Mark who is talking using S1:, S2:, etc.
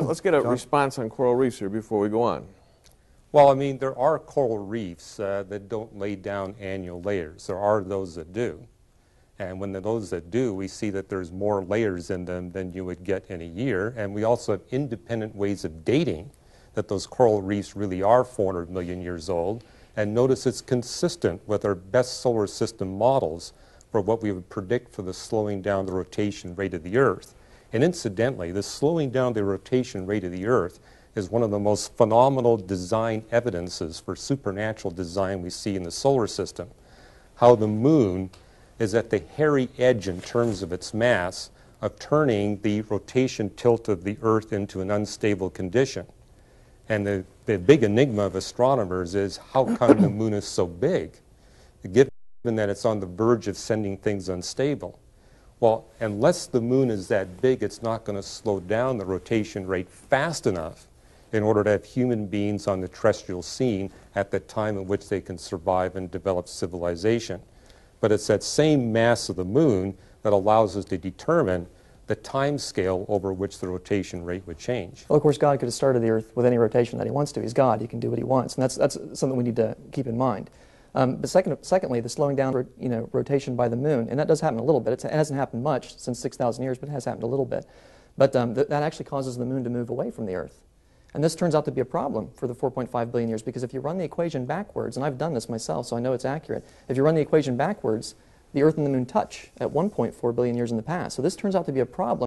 S1: Let's get a response on coral reefs here before we go on.
S2: Well, I mean, there are coral reefs that don't lay down annual layers. There are those that do. And when those that do, we see that there's more layers in them than you would get in a year. And we also have independent ways of dating that those coral reefs really are 400 million years old. And notice it's consistent with our best solar system models for what we would predict for the slowing down the rotation rate of the Earth. And incidentally, the slowing down the rotation rate of the Earth is one of the most phenomenal design evidences for supernatural design we see in the solar system. How the moon is at the hairy edge in terms of its mass of turning the rotation tilt of the Earth into an unstable condition. And the big enigma of astronomers is how come the moon is so big, given that it's on the verge of sending things unstable. Well, unless the moon is that big, it's not going to slow down the rotation rate fast enough in order to have human beings on the terrestrial scene at the time in which they can survive and develop civilization. But it's that same mass of the moon that allows us to determine the time scale over which the rotation rate would change.
S3: Well, of course, God could have started the Earth with any rotation that He wants to. He's God. He can do what He wants. And that's something we need to keep in mind. But secondly, the slowing down rotation by the moon, and that does happen a little bit. It hasn't happened much since 6,000 years, but it has happened a little bit. But that actually causes the moon to move away from the Earth. And this turns out to be a problem for the 4.5 billion years, because if you run the equation backwards, and I've done this myself, so I know it's accurate, if you run the equation backwards, the Earth and the moon touch at 1.4 billion years in the past. So this turns out to be a problem.